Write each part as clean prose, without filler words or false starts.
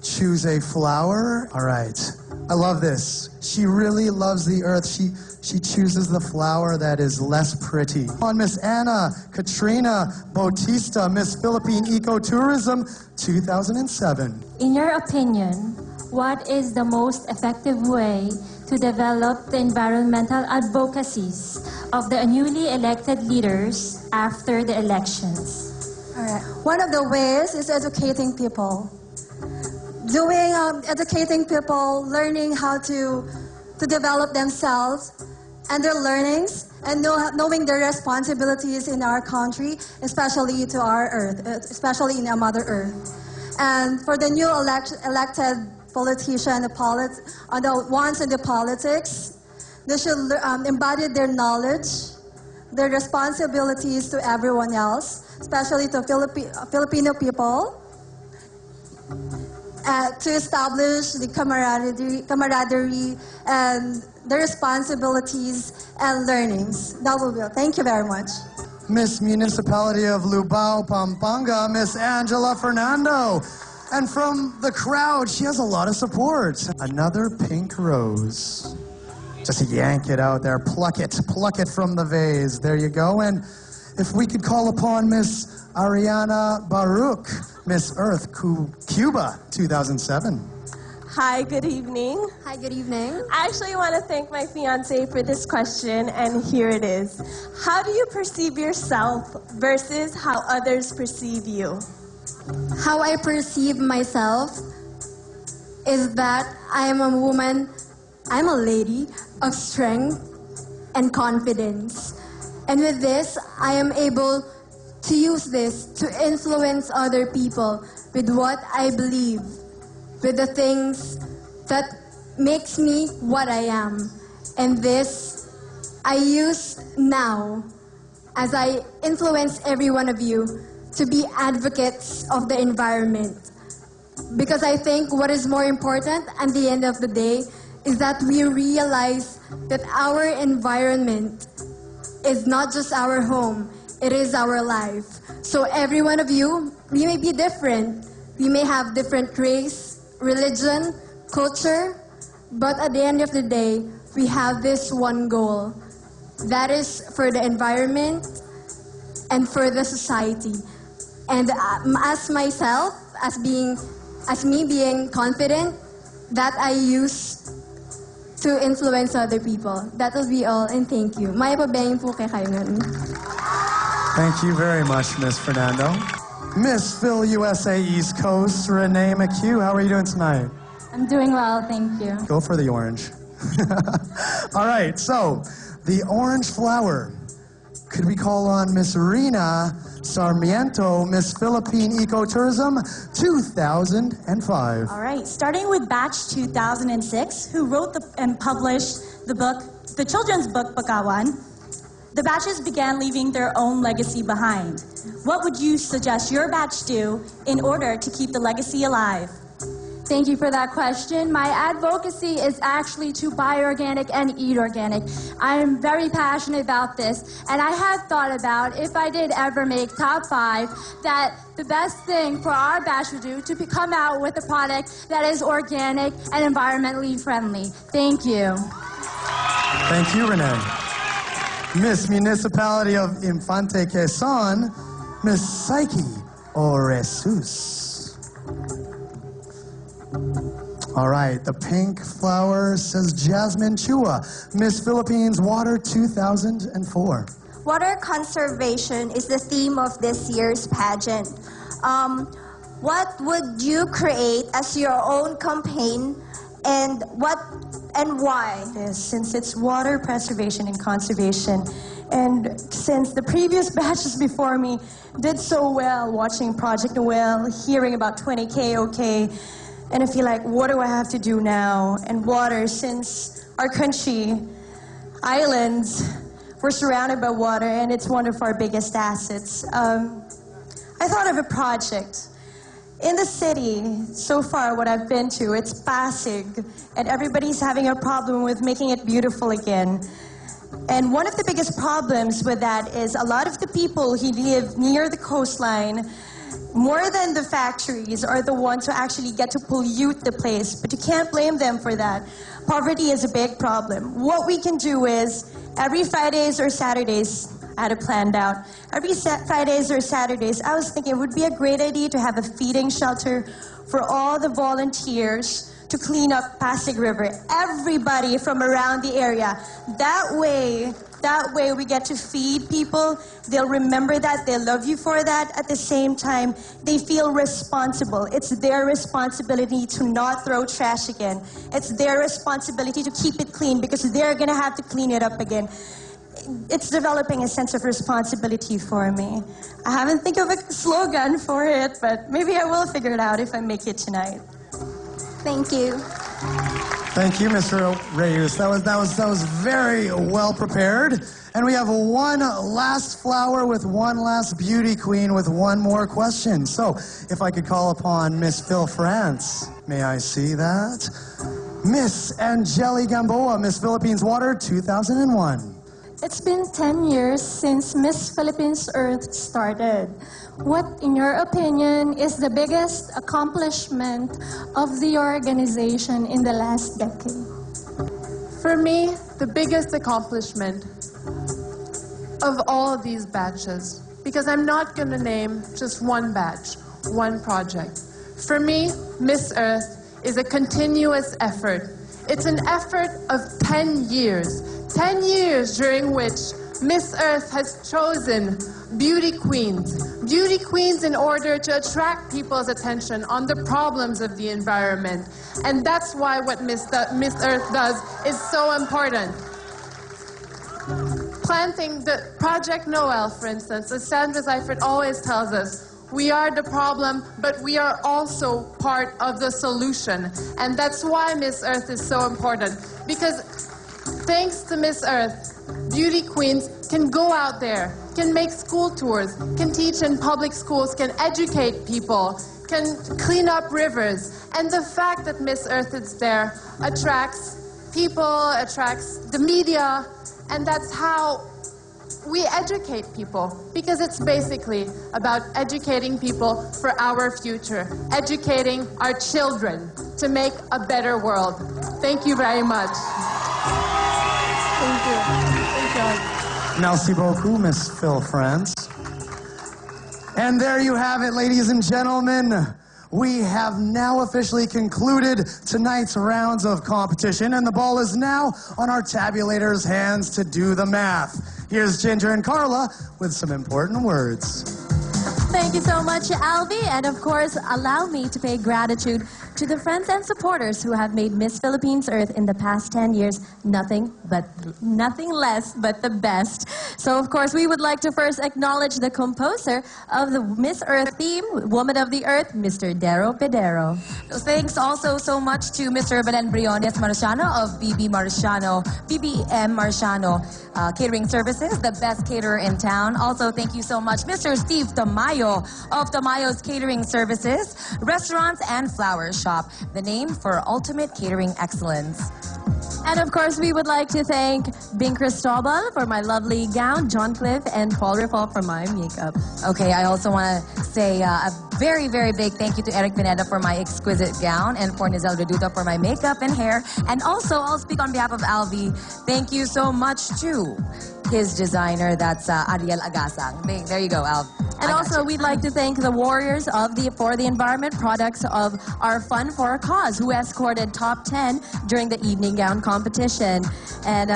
choose a flower. All right. I love this. She really loves the earth. She chooses the flower that is less pretty. On Miss Anna Katrina Bautista, Miss Philippine Ecotourism 2007. In your opinion, what is the most effective way to develop the environmental advocacies of the newly elected leaders after the elections? All right. One of the ways is educating people. Educating people, learning how to develop themselves and their learnings, and knowing their responsibilities in our country, especially to our earth, especially in our Mother Earth. And for the new elected politician, the ones in the politics, they should embody their knowledge, their responsibilities to everyone else, especially to Filipino people, to establish the camaraderie and the responsibilities and learnings. That will be all. Thank you very much. Miss Municipality of Lubao, Pampanga, Miss Angela Fernando. And from the crowd, she has a lot of support. Another pink rose. Just yank it out there, pluck it from the vase. There you go. And if we could call upon Miss Ariana Baruch, Miss Earth, Cuba, 2007. Hi, good evening. Hi, good evening. I actually want to thank my fiancé for this question, and here it is. How do you perceive yourself versus how others perceive you? How I perceive myself is that I am a woman, I'm a lady of strength and confidence. And with this, I am able to use this to influence other people with what I believe, with the things that makes me what I am. And this I use now as I influence every one of you to be advocates of the environment. Because I think what is more important at the end of the day is that we realize that our environment is not just our home, it is our life. So every one of you, we may be different. We may have different race, religion, culture, but at the end of the day, we have this one goal. That is for the environment and for the society. And as myself, as me being confident, that I use to influence other people. That will be all, and thank you. Maya pabengin po kay kayo nun. Thank you very much, Miss Fernando. Miss Phil USA East Coast, Renee McHugh, how are you doing tonight? I'm doing well, thank you. Go for the orange. All right, so the orange flower. Could we call on Miss Rina Sarmiento, Miss Philippine Ecotourism 2005. All right, starting with batch 2006, who wrote and published the book, the children's book, Bakawan. The batches began leaving their own legacy behind. What would you suggest your batch do in order to keep the legacy alive? Thank you for that question. My advocacy is actually to buy organic and eat organic. I am very passionate about this, and I have thought about, if I did ever make top 5, that the best thing for our batch to do to come out with a product that is organic and environmentally friendly. Thank you. Thank you, Renee. Miss Municipality of Infante Quezon, Miss Psyche Oresus. All right, the pink flower says Jasmine Chua, Miss Philippines Water 2004. Water conservation is the theme of this year's pageant. What would you create as your own campaign, and why? Yes, since it's water preservation and conservation, and since the previous batches before me did so well watching Project Noel, hearing about 20K OK, and I feel like, what do I have to do now? And water, since our country, islands, we're surrounded by water, and it's one of our biggest assets. I thought of a project. In the city, so far what I've been to, it's Pasig, and everybody's having a problem with making it beautiful again. And one of the biggest problems with that is a lot of the people who live near the coastline, more than the factories, are the ones who actually get to pollute the place. But you can't blame them for that. Poverty is a big problem. What we can do is, every Fridays or Saturdays, I had it planned out. Every Fridays or Saturdays, I was thinking it would be a great idea to have a feeding shelter for all the volunteers to clean up Pasig River. Everybody from around the area. That way we get to feed people. They'll remember that. They'll love you for that. At the same time, they feel responsible. It's their responsibility to not throw trash again. It's their responsibility to keep it clean because they're going to have to clean it up again. It's developing a sense of responsibility for me. I haven't think of a slogan for it, but maybe I will figure it out if I make it tonight. Thank you. Thank you, Mr. Reyes. That was very well prepared. And we have one last flower with one last beauty queen with one more question. So, if I could call upon Miss Phil France. May I see that? Miss Angeli Gamboa, Miss Philippines Water 2001. It's been 10 years since Miss Philippines Earth started. What, in your opinion, is the biggest accomplishment of the organization in the last decade? For me, the biggest accomplishment of all of these batches, because I'm not going to name just one batch, one project. For me, Miss Earth is a continuous effort. It's an effort of 10 years. 10 years during which Miss Earth has chosen beauty queens. Beauty queens in order to attract people's attention on the problems of the environment. And that's why what Miss Earth does is so important. Planting the Project Noel, for instance, as Sandra Seifert always tells us, we are the problem, but we are also part of the solution. And that's why Miss Earth is so important. Because thanks to Miss Earth, beauty queens can go out there, can make school tours, can teach in public schools, can educate people, can clean up rivers. And the fact that Miss Earth is there attracts people, attracts the media, and that's how we educate people, because it's basically about educating people for our future, educating our children to make a better world. Thank you very much. Thank you. Merci beaucoup, Miss Phil France. And there you have it, ladies and gentlemen. We have now officially concluded tonight's rounds of competition, and the ball is now on our tabulators' hands to do the math. Here's Ginger and Carla with some important words. Thank you so much, Alvi. And of course, allow me to pay gratitude to the friends and supporters who have made Miss Philippines Earth in the past 10 years nothing less but the best. So, of course, we would like to first acknowledge the composer of the Miss Earth theme, Woman of the Earth, Mr. Dero Pedero. Thanks also so much to Mr. Belen Briones Marciano of BBM Marciano Catering Services, the best caterer in town. Also, thank you so much, Mr. Steve Tamayo of Tamayo's Catering Services, Restaurants and Flower Shop, the name for ultimate catering excellence. And of course, we would like to thank Bing Cristobal for my lovely gown, John Cliff and Paul Rifal for my makeup. Okay, I also want to say a very, very big thank you to Eric Pineda for my exquisite gown and for Nizel Reduta for my makeup and hair. And also, I'll speak on behalf of Alvi. Thank you so much to his designer, that's Ariel Agasang. There you go, Alv. And also, we'd like to thank the warriors of For the Environment products of our Fun for a Cause, who escorted top 10 during the evening gown competition. And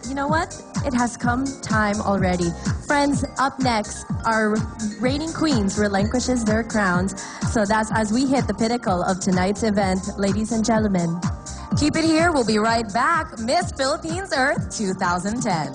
you know what? It has come time already. Friends, up next, our reigning queens relinquishes their crowns. So that's as we hit the pinnacle of tonight's event, ladies and gentlemen. Keep it here. We'll be right back. Miss Philippines Earth 2010.